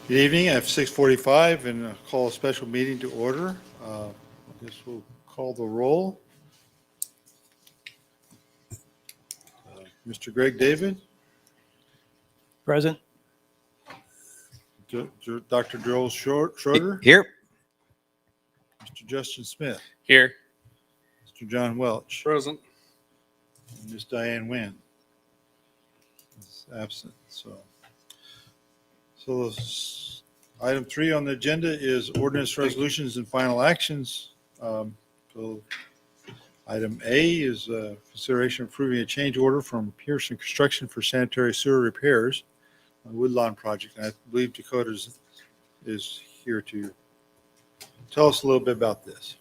Good evening. I have 6:45 and I'll call a special meeting to order. I guess we'll call the roll. Mr. Greg David, Present. Dr. Joel Schroeder, Here. Mr. Justin Smith, Here. Mr. John Welch, Present. and Ms. Diane Wynn is absent. So item 3 on the agenda is ordinance resolutions and final actions. So item A is consideration of approving a change order from Pearson Construction for sanitary sewer repairs on the Woodlawn project. And I believe Dakota is here to tell us a little bit about this.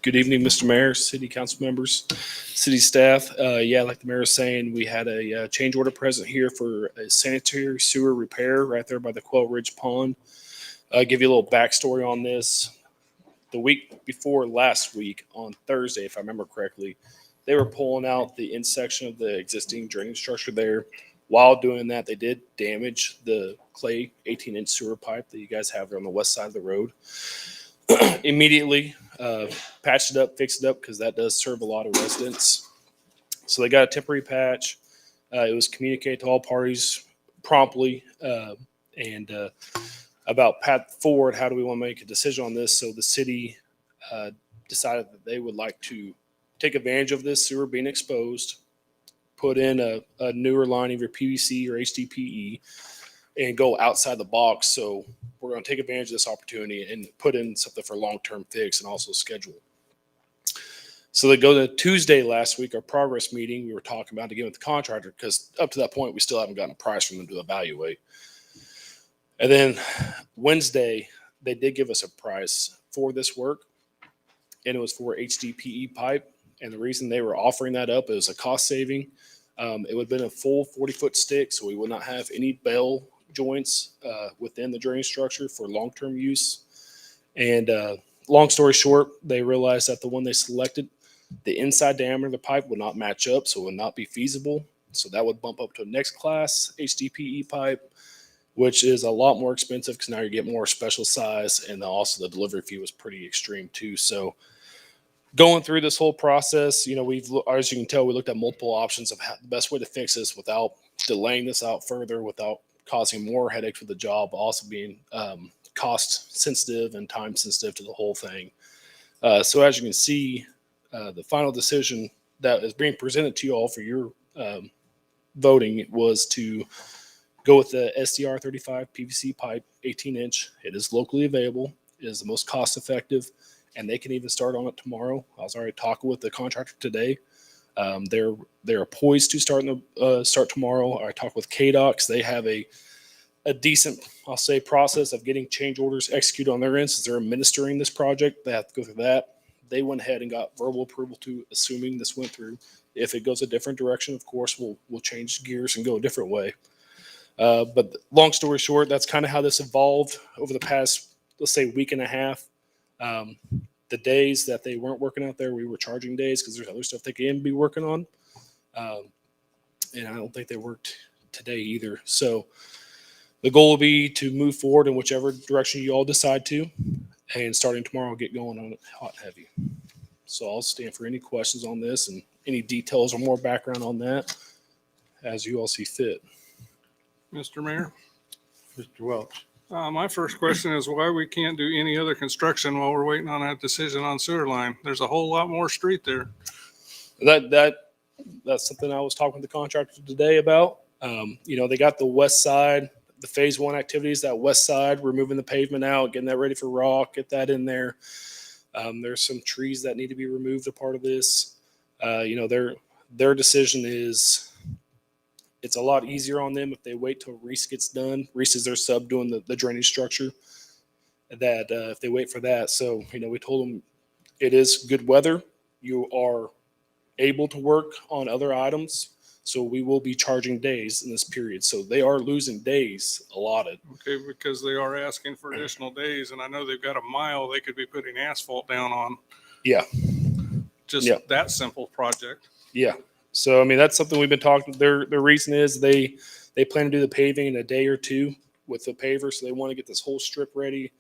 Good evening, Mr. Mayor, city council members, city staff. Like the mayor was saying, we had a change order present here for a sanitary sewer repair right there by the Quail Ridge Pond. Give you a little backstory on this. The week before last week, on Thursday, if I remember correctly, they were pulling out the end section of the existing drainage structure there. While doing that, they did damage the clay 18-inch sewer pipe that you guys have there on the west side of the road. Immediately patched it up, fixed it up, because that does serve a lot of residents. So they got a temporary patch. It was communicated to all parties promptly and about path forward. How do we want to make a decision on this? So the city decided that they would like to take advantage of this sewer being exposed, put in a newer line, either PVC or HDPE, and go outside the box. So we're going to take advantage of this opportunity and put in something for long-term fix and also schedule. So they go to Tuesday last week, our progress meeting, we were talking about again with the contractor, because up to that point, we still haven't gotten a price from them to evaluate. And then Wednesday, they did give us a price for this work, and it was for HDPE pipe. And the reason they were offering that up is a cost saving. It would have been a full 40-foot stick, so we would not have any bell joints within the drainage structure for long-term use. And long story short, they realized that the one they selected, the inside diameter of the pipe would not match up, so it would not be feasible. So that would bump up to a next class HDPE pipe, which is a lot more expensive because now you get more special size, and also the delivery fee was pretty extreme too. So going through this whole process, we've, as you can tell, we looked at multiple options of how the best way to fix this without delaying this out further, without causing more headaches with the job, also being cost sensitive and time sensitive to the whole thing. So as you can see, the final decision that is being presented to you all for your voting was to go with the SDR 35 PVC pipe, 18-inch. It is locally available. It is the most cost effective, and they can even start on it tomorrow. I was already talking with the contractor today. They're poised to start tomorrow. I talked with KDOCs. They have a decent, I'll say, process of getting change orders executed on their end, since they're administering this project. They have to go through that. They went ahead and got verbal approval to, assuming this went through. If it goes a different direction, of course, we'll change gears and go a different way. But long story short, that's kind of how this evolved over the past, let's say, week and a half. The days that they weren't working out there, we were charging days because there's other stuff they can be working on. And I don't think they worked today either. So the goal will be to move forward in whichever direction you all decide to, and starting tomorrow, get going on it hot and heavy. So I'll stand for any questions on this and any details or more background on that as you all see fit. Mr. Mayor, Mr. Welch. my first question is why we can't do any other construction while we're waiting on that decision on sewer line. There's a whole lot more street there. That's something I was talking to the contractor today about. They got the west side, the phase 1 activities, that west side, removing the pavement out, getting that ready for rock, get that in there. There's some trees that need to be removed a part of this. Their decision is, it's a lot easier on them if they wait till Reese gets done. Reese is their sub doing the drainage structure. That if they wait for that. So, we told them it is good weather. You are able to work on other items. So we will be charging days in this period. So they are losing days allotted. Okay, because they are asking for additional days, and I know they've got a mile they could be putting asphalt down on. Yeah. Just Yeah. that simple project. Yeah. So, I mean, that's something we've been talking. Their reason is they plan to do the paving in a day or two with the paver. So they want to get this whole strip ready.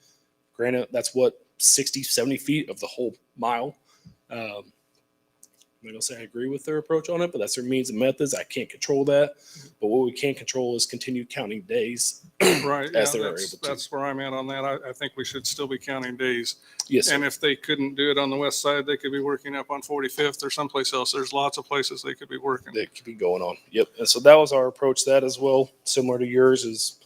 Granted, that's what, 60, 70 feet of the whole mile. I'm not gonna say I agree with their approach on it, but that's their means and methods. I can't control that. But what we can control is continued counting days. Right. As Yeah, they're able to. that's where I'm at on that. I think we should still be counting days. Yes, sir. And if they couldn't do it on the west side, they could be working up on 45th or someplace else. There's lots of places they could be working. That could be going on. Yep. And so that was our approach to that as well, similar to yours is.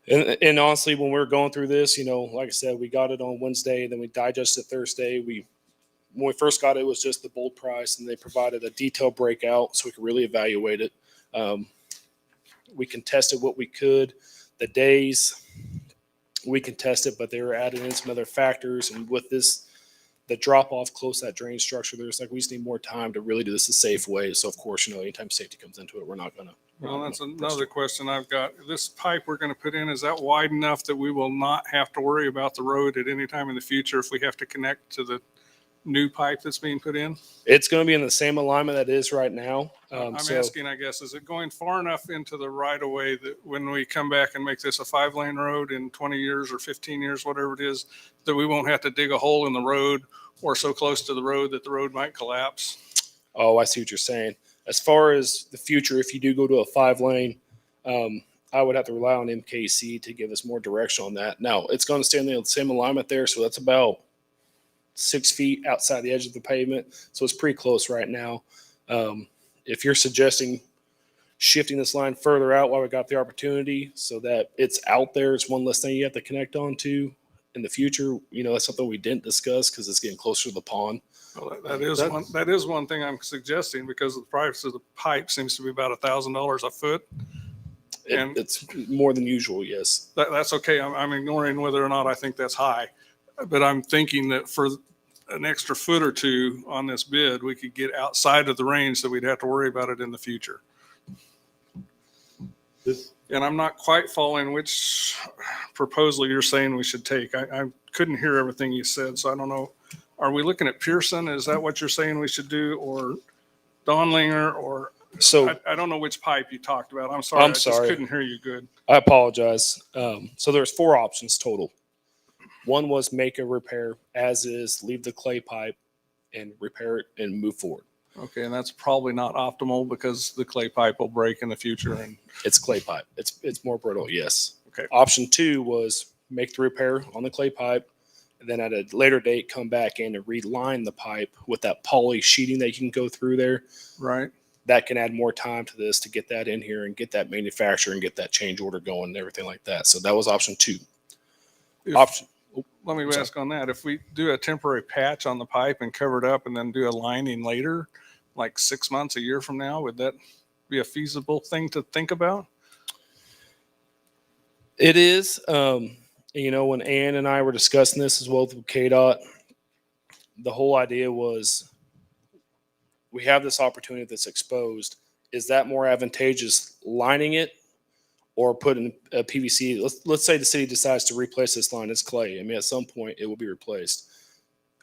And honestly, when we were going through this, like I said, we got it on Wednesday, then we digested Thursday. When we first got it, it was just the bold price, and they provided a detailed breakout so we could really evaluate it. We contested what we could. The days, we contested, but they were adding in some other factors. And with this, the drop-off close to that drain structure, there's we just need more time to really do this a safe way. So, of course, anytime safety comes into it, we're not going to. Well, that's another question I've got. This pipe we're going to put in, is that wide enough that we will not have to worry about the road at any time in the future if we have to connect to the new pipe that's being put in? It's going to be in the same alignment that it is right now. I'm asking, I guess, is it going far enough into the right of way that when we come back and make this a 5-lane road in 20 years or 15 years, whatever it is, that we won't have to dig a hole in the road or so close to the road that the road might collapse? Oh, I see what you're saying. As far as the future, if you do go to a 5-lane, I would have to rely on MKC to give us more direction on that. Now, it's going to stay in the same alignment there, so that's about 6 feet outside the edge of the pavement. So it's pretty close right now. If you're suggesting shifting this line further out while we got the opportunity so that it's out there, it's one less thing you have to connect on to in the future. That's something we didn't discuss because it's getting closer to the pond. Well, that is one thing I'm suggesting, because the price of the pipe seems to be about $1,000 a foot. And It's more than usual, yes. That's okay. I'm ignoring whether or not I think that's high, but I'm thinking that for an extra foot or two on this bid, we could get outside of the range that we'd have to worry about it in the future. And I'm not quite following which proposal you're saying we should take. I couldn't hear everything you said, so I don't know. Are we looking at Pearson? Is that what you're saying we should do, or Donlinger, or So I don't know which pipe you talked about. I'm sorry. I just couldn't hear you good. I apologize. So there's 4 options total. One was make a repair as is, leave the clay pipe and repair it and move forward. Okay, and that's probably not optimal because the clay pipe will break in the future. And It's clay pipe. It's more brittle, yes. Okay. Option 2 was make the repair on the clay pipe, and then at a later date come back in and reline the pipe with that poly sheeting that you can go through there. right. That can add more time to this to get that in here and get that manufacturer and get that change order going and everything like that. So that was option 2. Let me ask on that. If we do a temporary patch on the pipe and cover it up and then do a lining later, like 6 months, a year from now, would that be a feasible thing to think about? It is. When Ann and I were discussing this as well with KDOT, the whole idea was we have this opportunity that's exposed. Is that more advantageous lining it or putting a PVC? Let's say the city decides to replace this line as clay. I mean, at some point it will be replaced.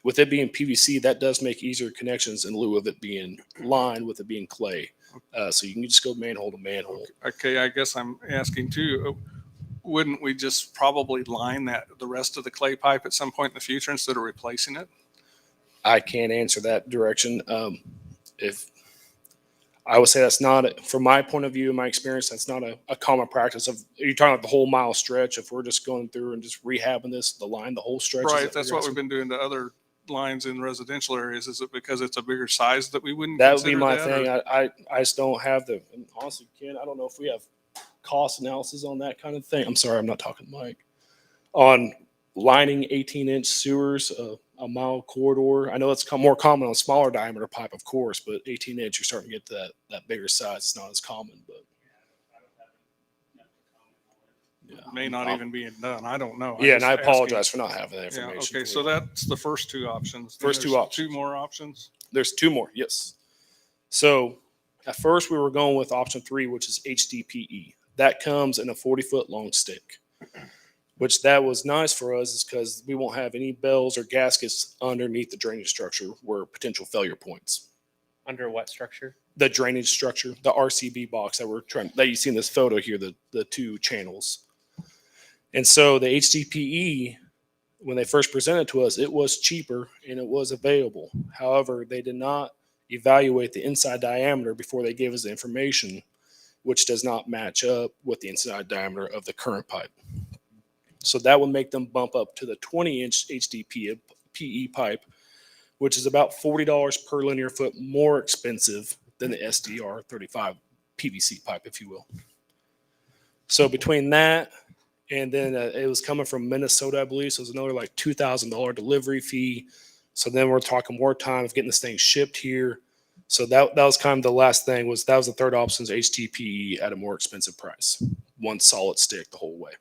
With it being PVC, that does make easier connections in lieu of it being lined with it being clay. So you can just go manhole to manhole. Okay, I guess I'm asking too, wouldn't we just probably line the rest of the clay pipe at some point in the future instead of replacing it? I can't answer that direction. If I would say that's not, from my point of view, in my experience, that's not a common practice. You're talking about the whole mile stretch. If we're just going through and just rehabbing the line, the whole stretch. Right, that's what we've been doing to other lines in residential areas. Is it because it's a bigger size that we wouldn't? That would be my consider that, thing. I just don't have and honestly, Ken, I don't know if we have cost analysis on that kind of thing. I'm sorry, I'm not talking Mike. On lining 18-inch sewers, a mile corridor. I know it's more common on smaller diameter pipe, of course, but 18-inch, you're starting to get to that bigger size. It's not as common, but It may not even be done. I don't know. And I apologize for not having that Yeah, information. okay, so that's the first 2 options. Then First 2 there's options. 2 more options. There's 2 more, yes. So at first we were going with option 3, which is HDPE. That comes in a 40-foot long stick, which that was nice for us is because we won't have any bells or gaskets underneath the drainage structure where potential failure points. Under what structure? The drainage structure, the RCB box that you see in this photo here, the two channels. And so the HDPE, when they first presented to us, it was cheaper and it was available. However, they did not evaluate the inside diameter before they gave us the information, which does not match up with the inside diameter of the current pipe. So that would make them bump up to the 20-inch HDPE pipe, which is about $40 per linear foot more expensive than the SDR 35 PVC pipe, if you will. So between that, and then it was coming from Minnesota, I believe, so it was another like $2,000 delivery fee. So then we're talking more time of getting this thing shipped here. So that was kind of the last thing. That was the third option, is HDPE at a more expensive price, one solid stick the whole way.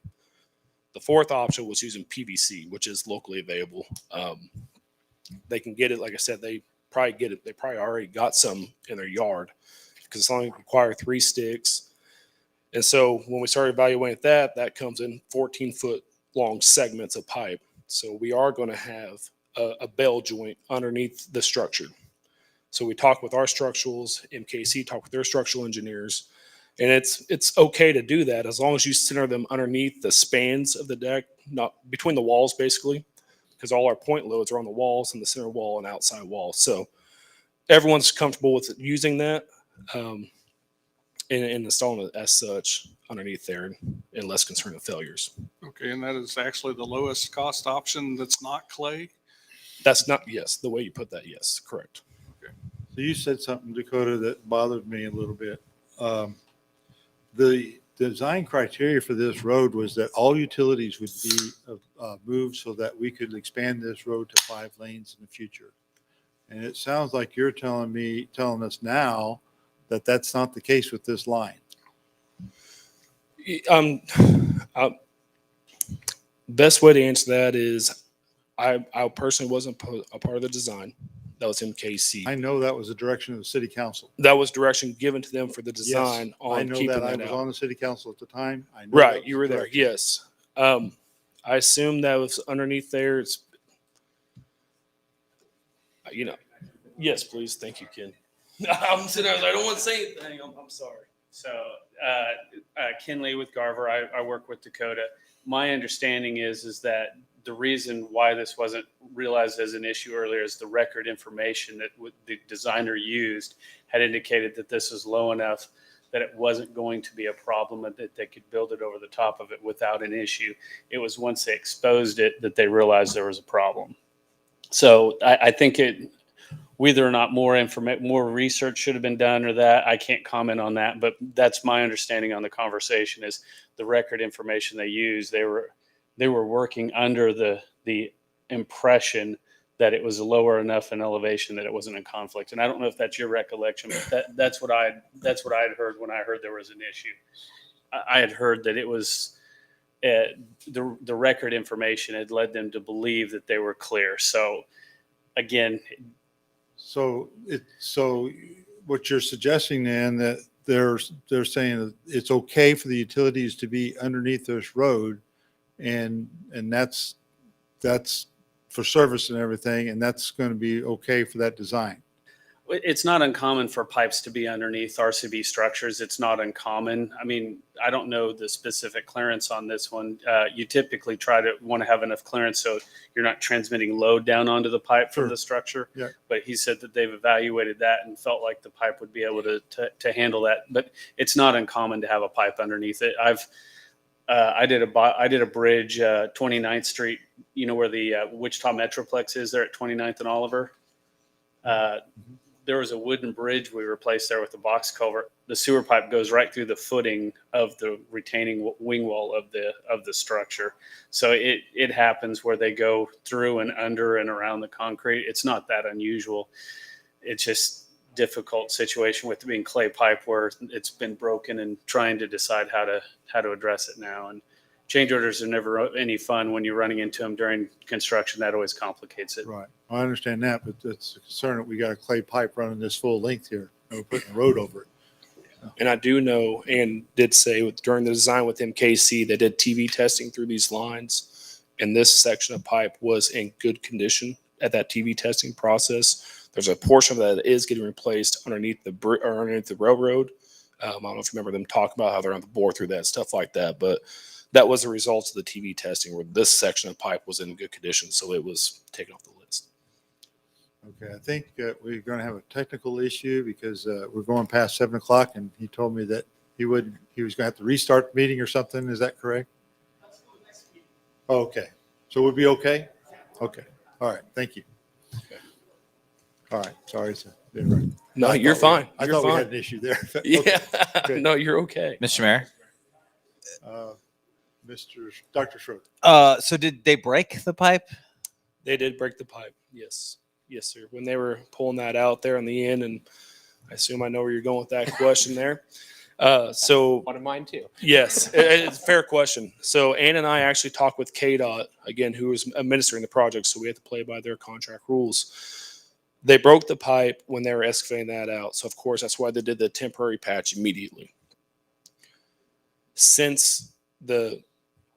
The fourth option was using PVC, which is locally available. They can get it, like I said, they probably get it. They probably already got some in their yard because it's only require 3 sticks. And so when we started evaluating that comes in 14-foot long segments of pipe. So we are going to have a bell joint underneath the structure. So we talk with our structurals, MKC talk with their structural engineers, and it's okay to do that as long as you center them underneath the spans of the deck, not between the walls, basically, because all our point loads are on the walls and the center wall and outside wall. So everyone's comfortable with using that and installing it as such underneath there and less concerned with failures. Okay, and that is actually the lowest cost option that's not clay? That's not, yes, the way you put that, yes, correct. So you said something, Dakota, that bothered me a little bit. The design criteria for this road was that all utilities would be moved so that we could expand this road to 5 lanes in the future. And it sounds like you're telling us now that that's not the case with this line. Best way to answer that is I personally wasn't a part of the design. That was MKC. I know that was the direction of the city council. That was direction given to them for the design Yes, on I know keeping that. I that was out. on the city council at the time. I know that Right, was you were the there. direction. Yes. I assume that was underneath there. It's, yes, please. Thank you, Ken. I'm sitting there, I don't want to say anything. I'm sorry. So, Kinley with Garver, I work with Dakota. My understanding is that the reason why this wasn't realized as an issue earlier is the record information that the designer used had indicated that this is low enough that it wasn't going to be a problem and that they could build it over the top of it without an issue. It was once they exposed it that they realized there was a problem. So I think whether or not more research should have been done or that, I can't comment on that, but that's my understanding on the conversation is the record information they used. They were working under the impression that it was lower enough in elevation that it wasn't in conflict. And I don't know if that's your recollection, but that's what I had heard when I heard there was an issue. I had heard that it was the record information had led them to believe that they were clear. So again, So what you're suggesting then that they're saying that it's okay for the utilities to be underneath this road and that's for service and everything, and that's going to be okay for that design. it's not uncommon for pipes to be underneath RCB structures. It's not uncommon. I mean, I don't know the specific clearance on this one. You typically want to have enough clearance so you're not transmitting load down onto the pipe from Sure. the structure. Yeah. But he said that they've evaluated that and felt like the pipe would be able to handle that. But it's not uncommon to have a pipe underneath it. I did a bridge, 29th Street, where the Wichita Metroplex is there at 29th and Oliver. There was a wooden bridge we replaced there with a box culvert. The sewer pipe goes right through the footing of the retaining wing wall of the structure. So it happens where they go through and under and around the concrete. It's not that unusual. It's just difficult situation with it being clay pipe where it's been broken and trying to decide how to address it now. And change orders are never any fun when you're running into them during construction. That always complicates it. Right. I understand that, but it's a concern that we got a clay pipe running this full length here and we're putting a road over it. And I do know and did say during the design with MKC, they did TV testing through these lines. And this section of pipe was in good condition at that TV testing process. There's a portion of that is getting replaced underneath the railroad. I don't know if you remember them talking about how they're on the bore through that, stuff like that. But that was the result of the TV testing where this section of pipe was in good condition. So it was taken off the list. Okay, I think we're going to have a technical issue because we're going past 7 o'clock, and he told me that he was going to have to restart the meeting or something. Is that correct? Okay, so we'll be okay? Okay, all right, thank you. All right, sorry. No, I you're thought fine. I You're thought we fine. had an issue there. Yeah. Okay. No, you're okay. Mr. Mayor. Dr. Schroeder. So did they break the pipe? They did break the pipe. Yes. Yes, sir. When they were pulling that out there in the end, and I assume I know where you're going with that question there. So One of mine too. yes, it's a fair question. So Ann and I actually talked with KDOT, again, who was administering the project. So we had to play by their contract rules. They broke the pipe when they were excavating that out. So of course, that's why they did the temporary patch immediately. Since the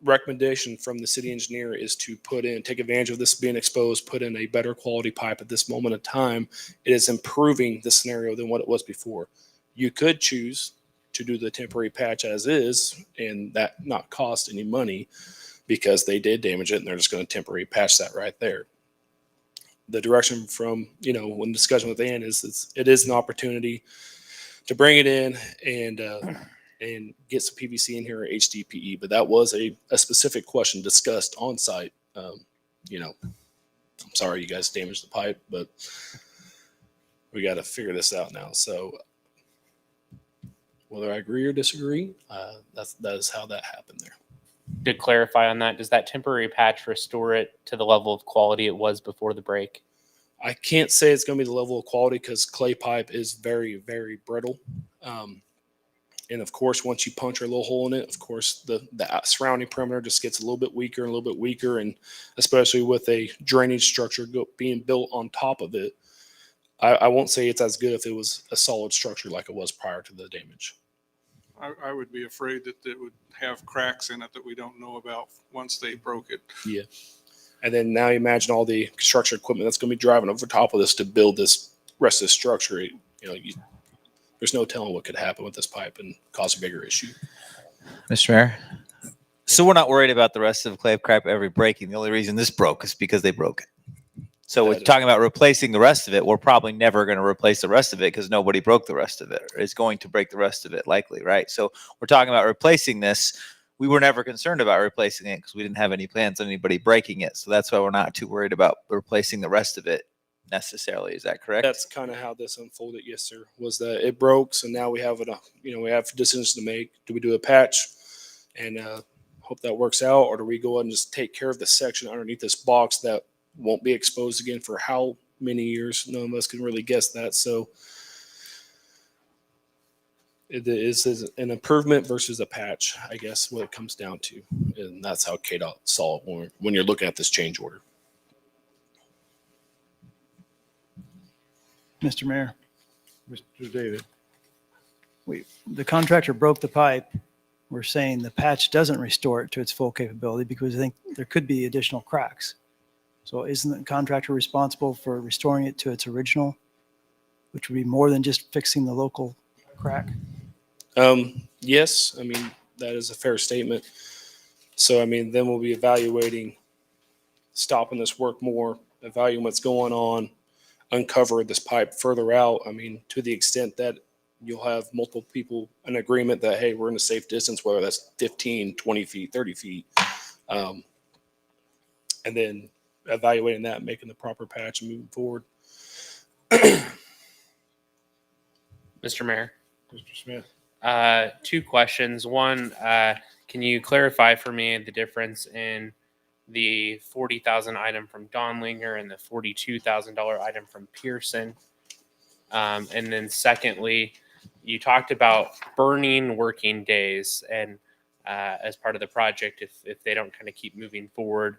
recommendation from the city engineer is to take advantage of this being exposed, put in a better quality pipe at this moment of time, it is improving the scenario than what it was before. You could choose to do the temporary patch as is and that not cost any money because they did damage it and they're just going to temporarily patch that right there. The direction from, when discussion with Ann is it is an opportunity to bring it in and get some PVC in here or HDPE, but that was a specific question discussed on site. I'm sorry you guys damaged the pipe, but we got to figure this out now. So whether I agree or disagree, that is how that happened there. To clarify on that, does that temporary patch restore it to the level of quality it was before the break? I can't say it's going to be the level of quality because clay pipe is very, very brittle. And of course, once you punch a little hole in it, of course, the surrounding perimeter just gets a little bit weaker and a little bit weaker. And especially with a drainage structure being built on top of it, I won't say it's as good if it was a solid structure like it was prior to the damage. I would be afraid that it would have cracks in it that we don't know about once they broke it. Yeah. And then now you imagine all the construction equipment that's going to be driving over top of this to build this rest of the structure. There's no telling what could happen with this pipe and cause a bigger issue. Mr. Mayor. So we're not worried about the rest of the clay pipe ever breaking. The only reason this broke is because they broke it. So we're talking about replacing the rest of it. We're probably never going to replace the rest of it because nobody broke the rest of it or is going to break the rest of it likely, right? So we're talking about replacing this. We were never concerned about replacing it because we didn't have any plans on anybody breaking it. So that's why we're not too worried about replacing the rest of it necessarily. Is that correct? That's kind of how this unfolded. Yes, sir. Was that it broke. So now we have we have decisions to make. Do we do a patch and hope that works out? Or do we go ahead and just take care of the section underneath this box that won't be exposed again for how many years? None of us can really guess that. So it is an improvement versus a patch, I guess, what it comes down to. And that's how KDOT saw it when you're looking at this change order. Mr. Mayor, Mr. David. the contractor broke the pipe. We're saying the patch doesn't restore it to its full capability because I think there could be additional cracks. So isn't the contractor responsible for restoring it to its original, which would be more than just fixing the local crack? Yes, that is a fair statement. So, then we'll be evaluating, stopping this work more, evaluating what's going on, uncover this pipe further out. To the extent that you'll have multiple people in agreement that, hey, we're in a safe distance, whether that's 15, 20 feet, 30 feet. And then evaluating that, making the proper patch and moving forward. Mr. Mayor, Mr. Smith. 2 questions. One, can you clarify for me the difference in the $40,000 item from Donlinger and the $42,000 item from Pearson? And then secondly, you talked about burning working days and as part of the project if they don't kind of keep moving forward.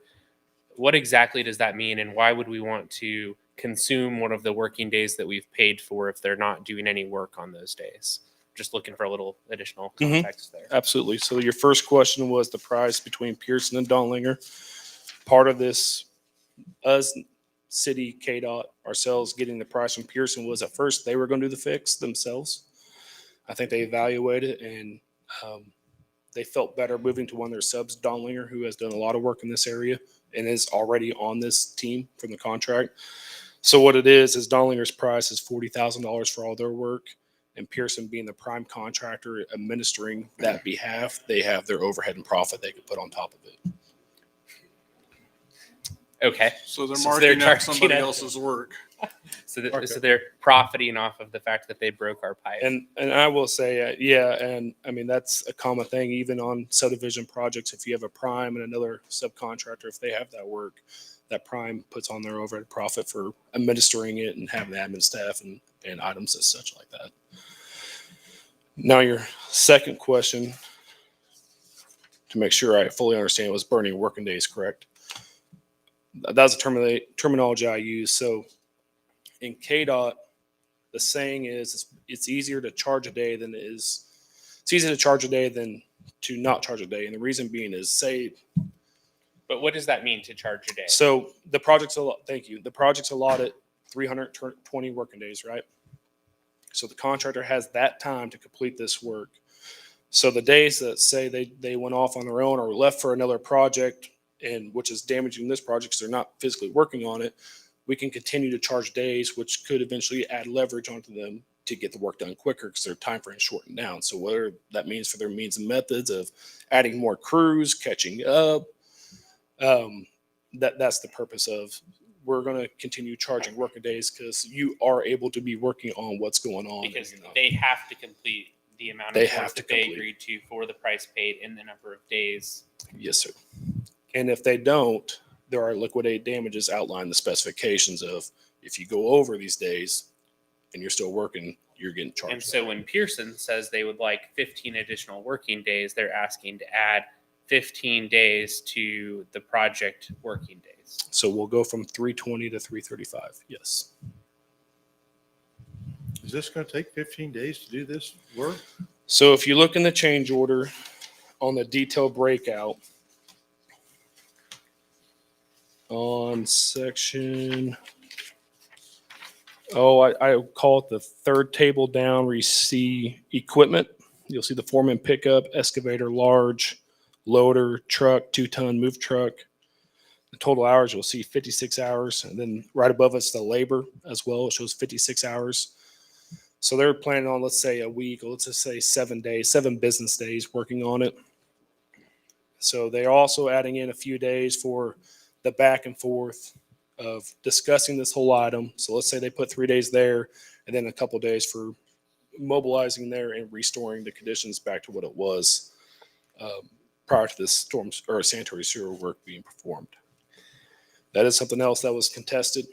What exactly does that mean, and why would we want to consume one of the working days that we've paid for if they're not doing any work on those days? Just looking for a little additional context there. Absolutely. So your first question was the price between Pearson and Donlinger. Part of this, us city, KDOT, ourselves getting the price from Pearson was at first they were going to do the fix themselves. I think they evaluated it and they felt better moving to one of their subs, Don Linger, who has done a lot of work in this area and is already on this team from the contract. So what it is Don Linger's price is $40,000 for all their work. And Pearson being the prime contractor administering that behalf, they have their overhead and profit they could put on top of it. Okay. So they're So they're marking up charging somebody us. else's work. So they're profiting off of the fact that they broke our pipe. And I will say, yeah, and I mean, that's a common thing, even on subdivision projects. If you have a prime and another subcontractor, if they have that work, that prime puts on their overhead profit for administering it and having the admin staff and items as such like that. Now, your second question, to make sure I fully understand, was burning working days, correct? That's a terminology I use. So in KDOT, the saying is it's easier to charge a day than it's easier to charge a day than to not charge a day. And the reason being is But what does that mean to charge a day? so the project's thank you. The project's allotted 320 working days, right? So the contractor has that time to complete this work. So the days that say they went off on their own or left for another project, and which is damaging this project because they're not physically working on it, we can continue to charge days, which could eventually add leverage onto them to get the work done quicker because their time frame is shortened down. So whether that means for their means and methods of adding more crews, catching up, that's the purpose of we're going to continue charging working days because you are able to be working on what's going on. Because they have to complete the amount of work that they agreed to for the price paid in the number of days. Yes, sir. And if they don't, there are liquidated damages outlined in the specifications of if you go over these days and you're still working, you're getting charged. And so when Pearson says they would like 15 additional working days, they're asking to add 15 days to the project working days. So we'll go from 320 to 335. Yes. Is this going to take 15 days to do this work? So if you look in the change order on the detail breakout on section, I call it the third table down where you see equipment. You'll see the foreman pickup, excavator, large, loader, truck, 2-ton move truck. The total hours, you'll see 56 hours. And then right above it's the labor as well. It shows 56 hours. So they're planning on, let's say, a week, or let's just say 7 days, 7 business days working on it. So they're also adding in a few days for the back and forth of discussing this whole item. So let's say they put 3 days there and then a couple of days for mobilizing there and restoring the conditions back to what it was prior to this storm or sanitary sewer work being performed. That is something else that was contested.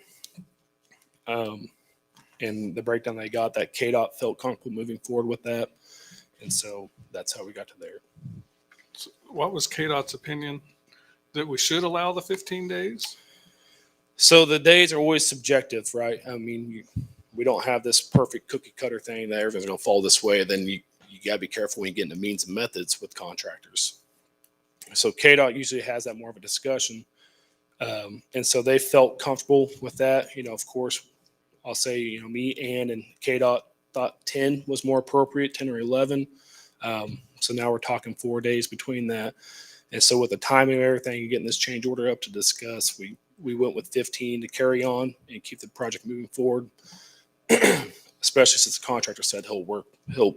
And the breakdown they got, that KDOT felt comfortable moving forward with that. And so that's how we got to there. So what was KDOT's opinion? That we should allow the 15 days? So the days are always subjective, right? I mean, we don't have this perfect cookie cutter thing that everything's going to fall this way. Then you got to be careful when you get into means and methods with contractors. So KDOT usually has that more of a discussion. And so they felt comfortable with that. You know, of course, I'll say, me, Ann, and KDOT thought 10 was more appropriate, 10 or 11. So now we're talking 4 days between that. And so with the timing of everything and getting this change order up to discuss, we went with 15 to carry on and keep the project moving forward, especially since the contractor said he'll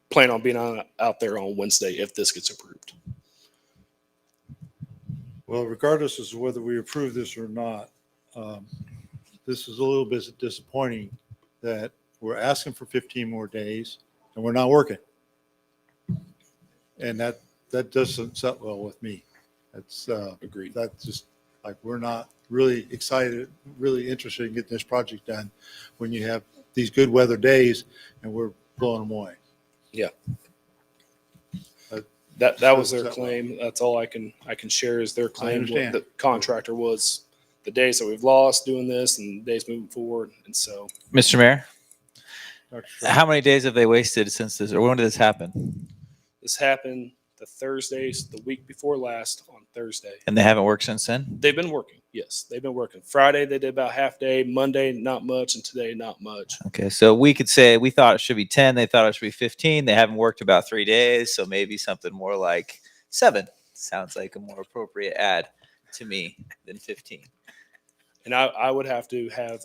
plan on being out there on Wednesday if this gets approved. Well, regardless of whether we approve this or not, this is a little bit disappointing that we're asking for 15 more days and we're not working. And that doesn't set well with me. That's Agreed. That's just like, we're not really excited, really interested in getting this project done when you have these good weather days and we're blowing them away. Yeah. That That was their doesn't set well. claim. That's all I can share is their claim. What understand. the contractor was the days that we've lost doing this and days moving forward. And so Mr. Mayor, Dr. Schrader. how many days have they wasted since this, or when did this happen? this happened the Thursdays, the week before last on Thursday. And they haven't worked since then? They've been working. Yes, they've been working. Friday they did about half day. Monday not much, and today not much. Okay, so we could say we thought it should be 10. They thought it should be 15. They haven't worked about 3 days, so maybe something more like 7 sounds like a more appropriate add to me than 15. And I would have to have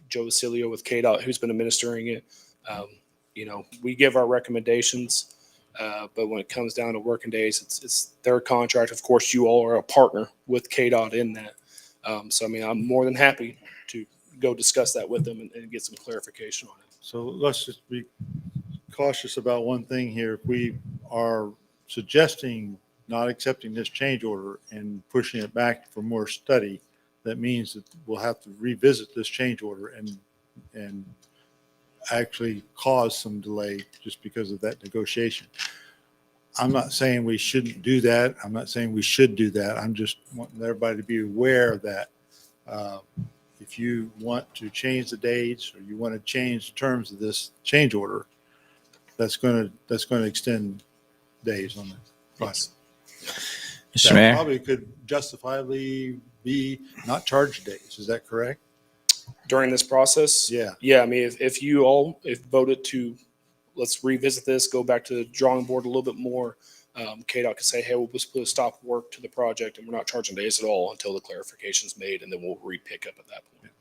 Joe Vasilio with KDOT, who's been administering it. We give our recommendations, but when it comes down to working days, it's their contract. Of course, you all are a partner with KDOT in that. So, I mean, I'm more than happy to go discuss that with them and get some clarification on it. So let's just be cautious about one thing here. If we are suggesting not accepting this change order and pushing it back for more study, that means that we'll have to revisit this change order and actually cause some delay just because of that negotiation. I'm not saying we shouldn't do that. I'm not saying we should do that. I'm just wanting everybody to be aware that if you want to change the dates or you want to change the terms of this change order, that's going to extend days on the project. Mr. That Mayor? probably could justifiably be not charged days. Is that correct? During this process, Yeah. I mean, if you all voted to let's revisit this, go back to the drawing board a little bit more, KDOT could say, hey, we'll just put a stop work to the project and we're not charging days at all until the clarification is made, and then we'll re-pick up at that point.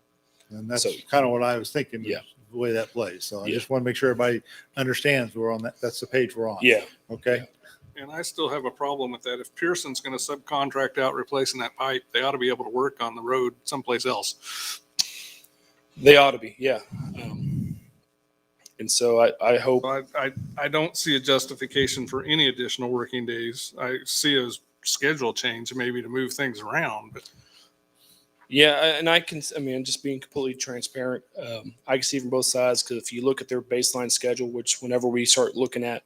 And that's So- kind of what I was thinking, Yeah. the way that plays. So I Yeah. just want to make sure everybody understands we're on that. That's the page we're on. Yeah. Okay. And I still have a problem with that. If Pearson's going to subcontract out replacing that pipe, they ought to be able to work on the road someplace else. They ought to be, yeah. And so I hope. I don't see a justification for any additional working days. I see a schedule change maybe to move things around, but Yeah, and I mean, just being completely transparent, I can see from both sides, because if you look at their baseline schedule, which whenever we start looking at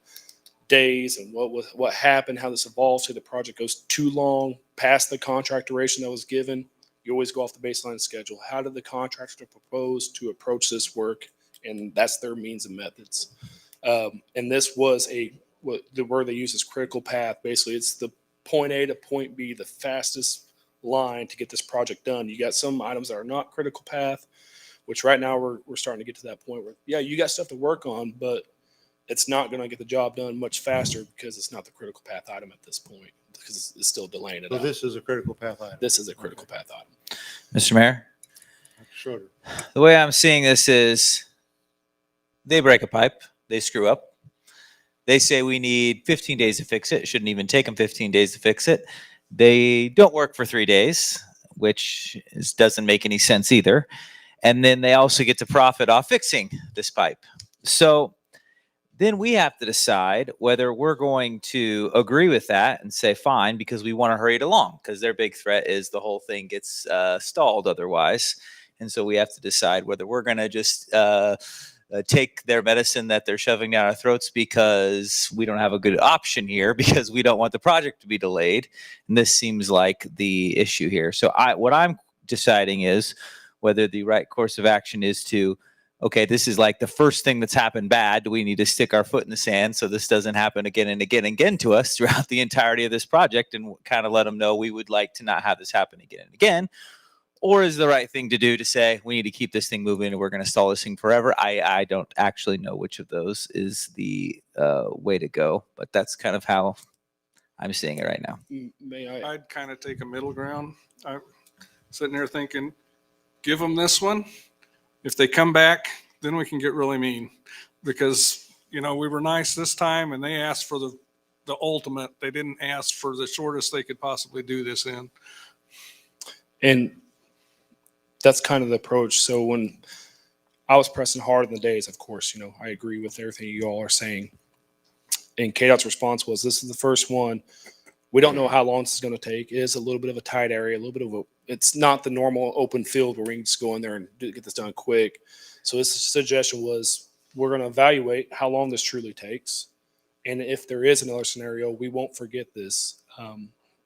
days and what happened, how this evolves, so the project goes too long past the contract duration that was given, you always go off the baseline schedule. How did the contractor propose to approach this work? And that's their means and methods. And this was the word they use is critical path. Basically, it's the point A to point B, the fastest line to get this project done. You got some items that are not critical path, which right now we're starting to get to that point where, yeah, you got stuff to work on, but it's not going to get the job done much faster because it's not the critical path item at this point, because it's still delaying it So out. this is a critical path item. This is a critical path item. Mr. Mayor? Shorter. The way I'm seeing this is they break a pipe, they screw up. They say we need 15 days to fix it. It shouldn't even take them 15 days to fix it. They don't work for 3 days, which doesn't make any sense either. And then they also get to profit off fixing this pipe. So then we have to decide whether we're going to agree with that and say, fine, because we want to hurry it along, because their big threat is the whole thing gets stalled otherwise. And so we have to decide whether we're going to just take their medicine that they're shoving down our throats because we don't have a good option here, because we don't want the project to be delayed. And this seems like the issue here. So what I'm deciding is whether the right course of action is to, okay, this is like the first thing that's happened bad. Do we need to stick our foot in the sand so this doesn't happen again and again and again to us throughout the entirety of this project, and kind of let them know we would like to not have this happen again and again? Or is the right thing to do to say, we need to keep this thing moving and we're going to stall this thing forever? I don't actually know which of those is the way to go, but that's kind of how I'm seeing it right now. May I? I'd kind of take a middle ground. I'm sitting there thinking, give them this one. If they come back, then we can get really mean, because, we were nice this time and they asked for the ultimate. They didn't ask for the shortest they could possibly do this in. And that's kind of the approach. So when I was pressing hard in the days, of course, I agree with everything you all are saying. And KDOT's response was, this is the first one. We don't know how long this is going to take. It is a little bit of a tight area, it's not the normal open field where we can just go in there and get this done quick. So his suggestion was, we're going to evaluate how long this truly takes. And if there is another scenario, we won't forget this.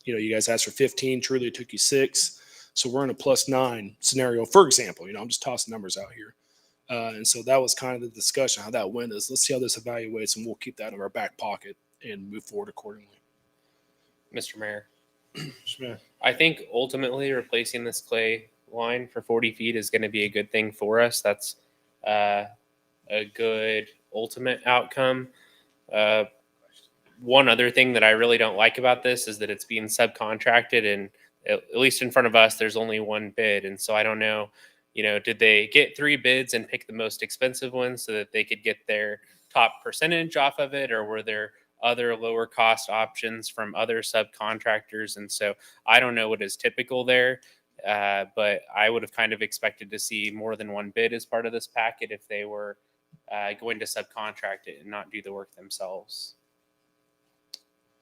You guys asked for 15, truly it took you 6. So we're in a +9 scenario, for example. I'm just tossing numbers out here. And so that was kind of the discussion, how that went is, let's see how this evaluates, and we'll keep that in our back pocket and move forward accordingly. Mr. Mayor, Smith. I think ultimately replacing this clay line for 40 feet is going to be a good thing for us. That's a good ultimate outcome. One other thing that I really don't like about this is that it's being subcontracted, and at least in front of us, there's only one bid. And so I don't know, did they get 3 bids and pick the most expensive one so that they could get their top percentage off of it, or were there other lower cost options from other subcontractors? And so I don't know what is typical there, but I would have kind of expected to see more than one bid as part of this packet if they were going to subcontract it and not do the work themselves.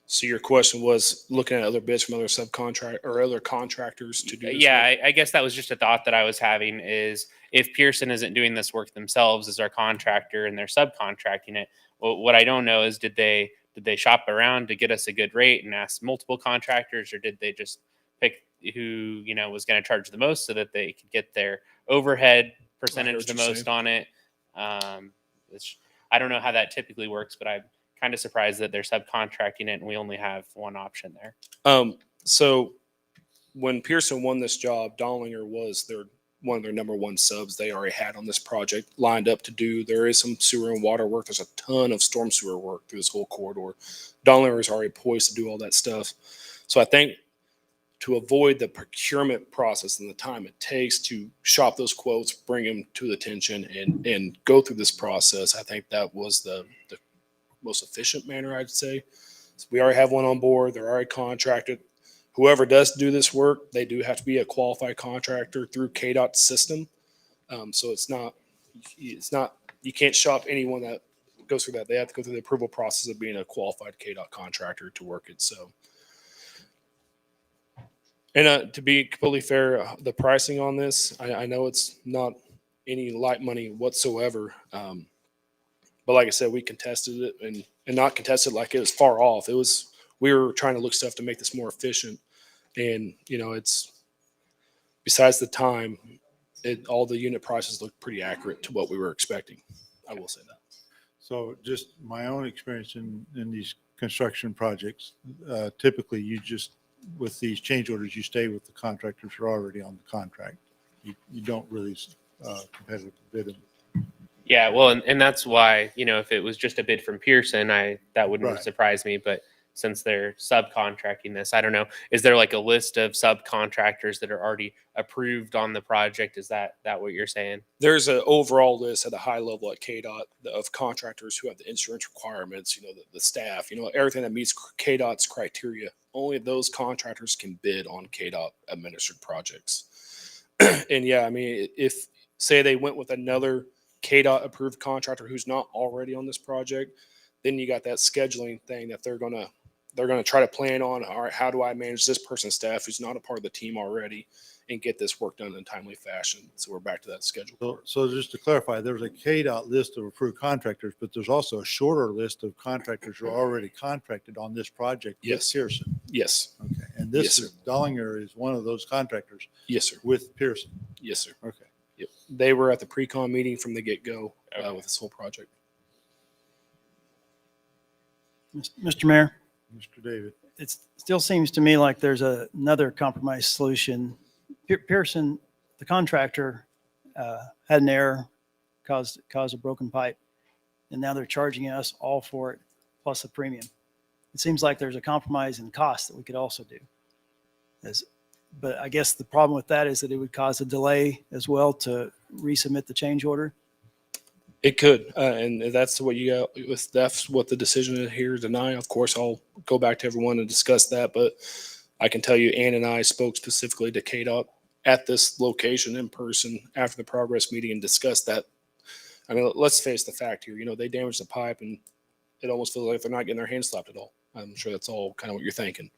So your question was looking at other bids from other subcontract or other contractors to do this Yeah, work? I guess that was just a thought that I was having, is if Pearson isn't doing this work themselves as our contractor and they're subcontracting it, well, what I don't know is did they shop around to get us a good rate and ask multiple contractors, or did they just pick who was going to charge the most so that they could get their overhead percentage what the you're most saying. on it? I don't know how that typically works, but I'm kind of surprised that they're subcontracting it and we only have one option there. So when Pearson won this job, Dollinger was one of their number one subs they already had on this project lined up to do. There is some sewer and water work. There's a ton of storm sewer work through this whole corridor. Dollinger is already poised to do all that stuff. So I think to avoid the procurement process and the time it takes to shop those quotes, bring them to the attention and go through this process, I think that was the most efficient manner, I'd say. So we already have one on board. They're already contracted. Whoever does do this work, they do have to be a qualified contractor through KDOT's system. So it's not, you can't shop anyone that goes through that. They have to go through the approval process of being a qualified KDOT contractor to work it. So, and to be completely fair, the pricing on this, I know it's not any light money whatsoever. But like I said, we contested it and not contested like it was far off. We were trying to look stuff to make this more efficient. And, it's besides the time, all the unit prices look pretty accurate to what we were expecting. I will say that. So just my own experience in these construction projects, typically with these change orders, you stay with the contractors who are already on the contract. You don't really competitive bid them. Yeah, well, and that's why, if it was just a bid from Pearson, that wouldn't Right. surprise me. But since they're subcontracting this, I don't know. Is there like a list of subcontractors that are already approved on the project? Is that what you're saying? There's an overall list at a high level at KDOT of contractors who have the insurance requirements, the staff, everything that meets KDOT's criteria. Only those contractors can bid on KDOT administered projects. And yeah, I mean, if say they went with another KDOT approved contractor who's not already on this project, then you got that scheduling thing that they're gonna try to plan on. All right, how do I manage this person's staff who's not a part of the team already and get this work done in a timely fashion? So we're back to that schedule. So just to clarify, there's a KDOT list of approved contractors, but there's also a shorter list of contractors who are already contracted on this project with Yes. Pearson. Yes. Okay. And Yes, this sir. is Dollinger is one of those contractors Yes, sir. with Pearson. Yes, sir. Okay. Yep. They were at the pre-con meeting from the get-go with this whole project. Mr. Mayor, Mr. David. it still seems to me like there's another compromise solution. Pearson, the contractor, had an error, caused a broken pipe, and now they're charging us all for it, plus a premium. It seems like there's a compromise in cost that we could also do. But I guess the problem with that is that it would cause a delay as well to resubmit the change order. It could, and that's what you got. That's what the decision is here tonight. Of course, I'll go back to everyone and discuss that. But I can tell you, Ann and I spoke specifically to KDOT at this location in person after the progress meeting and discussed that. I mean, let's face the fact here. They damaged the pipe, and it almost feels like they're not getting their hands slapped at all. I'm sure that's all kind of what you're thinking,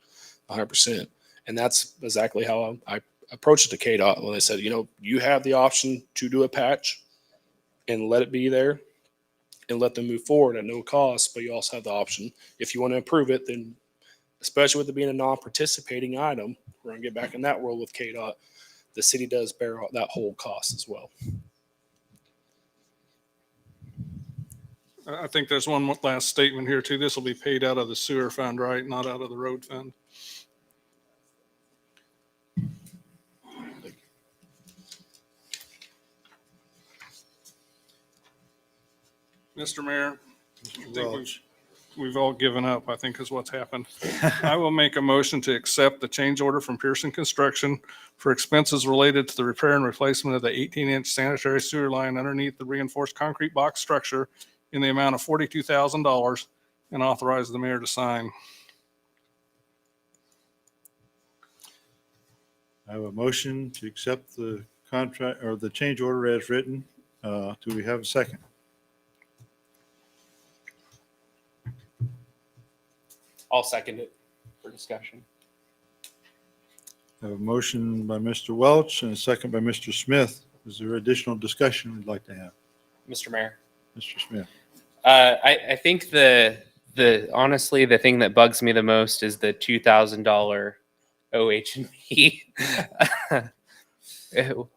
100%. And that's exactly how I approached it to KDOT when they said, you have the option to do a patch and let it be there and let them move forward at no cost. But you also have the option, if you want to improve it, then especially with it being a non-participating item, we're going to get back in that world with KDOT. The city does bear that whole cost as well. I think there's one last statement here too. This will be paid out of the sewer fund, right? Not out of the road fund. Mr. Mayor, Mr. I think Welch. we've all given up, I think is what's happened. I will make a motion to accept the change order from Pearson Construction for expenses related to the repair and replacement of the 18-inch sanitary sewer line underneath the reinforced concrete box structure in the amount of $42,000 and authorize the mayor to sign. I have a motion to accept the contract or the change order as written. Do we have a second? I'll second it for discussion. I have a motion by Mr. Welch and a second by Mr. Smith. Is there additional discussion we'd like to have? Mr. Mayor. Mr. Smith? I think the honestly the thing that bugs me the most is the $2,000 OH&P.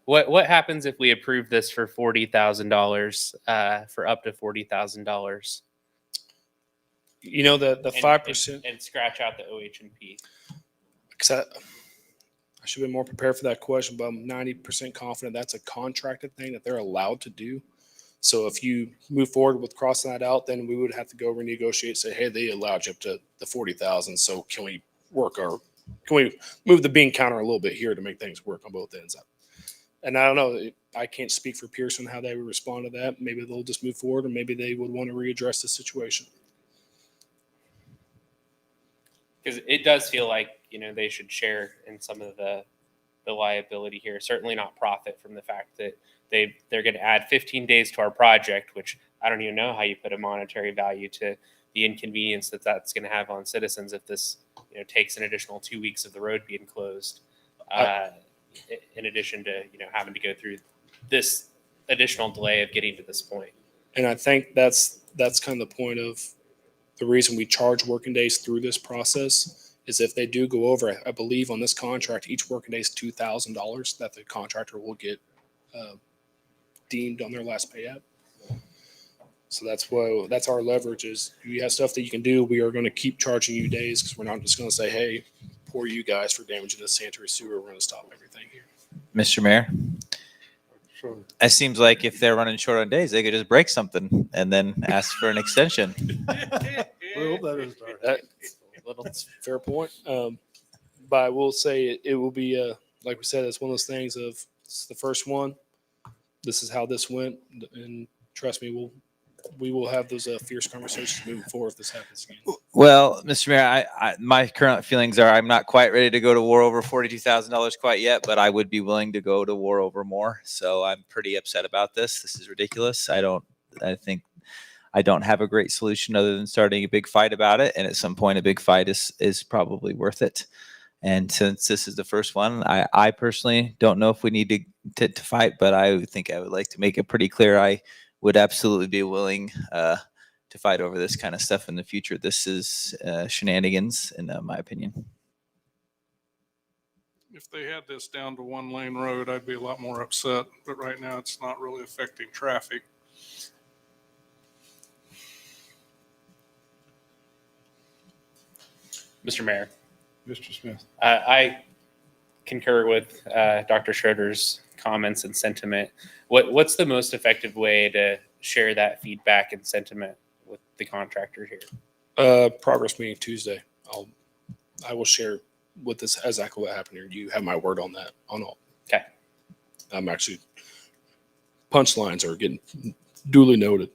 What happens if we approve this for $40,000 for up to $40,000 You know, the 5%. and scratch out the OH&P? Because I should have been more prepared for that question, but I'm 90% confident that's a contracted thing that they're allowed to do. So if you move forward with crossing that out, then we would have to go renegotiate, say, hey, they allowed you up to the 40,000. So can we move the bean counter a little bit here to make things work on both ends? And I don't know, I can't speak for Pearson how they would respond to that. Maybe they'll just move forward, or maybe they would want to readdress the situation. Because it does feel like, they should share in some of the liability here. Certainly not profit from the fact that they're going to add 15 days to our project, which I don't even know how you put a monetary value to the inconvenience that's going to have on citizens if this takes an additional 2 weeks of the road being closed, in addition to having to go through this additional delay of getting to this point. And I think that's kind of the point of the reason we charge working days through this process is if they do go over, I believe on this contract, each working day is $2,000 that the contractor will get deemed on their last pay app. So that's our leverage is you have stuff that you can do. We are going to keep charging you days because we're not just going to say, hey, poor you guys for damaging the sanitary sewer. We're going to stop everything here. Mr. Mayor, Sure. it seems like if they're running short on days, they could just break something and then ask for an extension. Well, that is That's a fair point. But I will say it will be, like we said, it's one of those things of it's the first one. This is how this went. And trust me, we will have those fierce conversations moving forward if this happens again. Well, Mr. Mayor, my current feelings are I'm not quite ready to go to war over $42,000 quite yet, but I would be willing to go to war over more. So I'm pretty upset about this. This is ridiculous. I think I don't have a great solution other than starting a big fight about it. And at some point, a big fight is probably worth it. And since this is the first one, I personally don't know if we need to fight, but I think I would like to make it pretty clear I would absolutely be willing to fight over this kind of stuff in the future. This is shenanigans, in my opinion. If they had this down to one lane road, I'd be a lot more upset, but right now it's not really affecting traffic. Mr. Mayor, Mr. Smith? I concur with Dr. Schroeder's comments and sentiment. What's the most effective way to share that feedback and sentiment with the contractor here? Progress meeting Tuesday. I will share with this exactly what happened here. You have my word on that, on all. Okay. I'm actually, punchlines are getting duly noted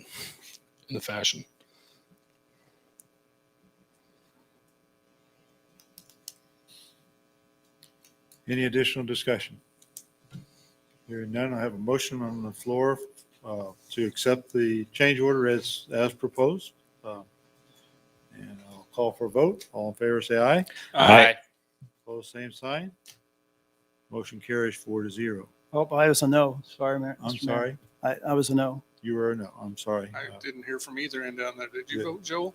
in the fashion. Any additional discussion? Hearing none, I have a motion on the floor to accept the change order as proposed. And I'll call for a vote. All in favor, say aye. Aye. Opposed, same sign. Motion carries 4-0. Oh, I was a no. Sorry, Mayor. I'm Mr. Mayor. sorry. I was a no. You were a no. I'm sorry. I didn't hear from either end down there. Did you Yeah. vote, Joel?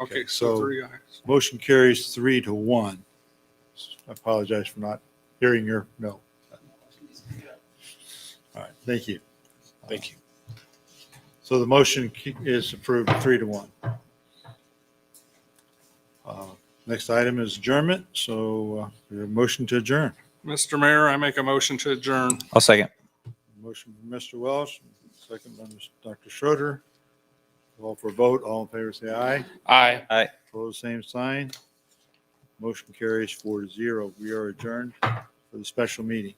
Okay, so so 3 ayes. motion carries 3-1. I apologize for not hearing your no. All right, thank you. Thank you. So the motion is approved 3-1. Next item is adjournment. So your motion to adjourn. Mr. Mayor, I make a motion to adjourn. I'll second. Motion from Mr. Welsh, second by Dr. Schroeder. Call for a vote. All in favor, say aye. Aye. Opposed, same sign. Motion carries 4-0. We are adjourned for the special meeting.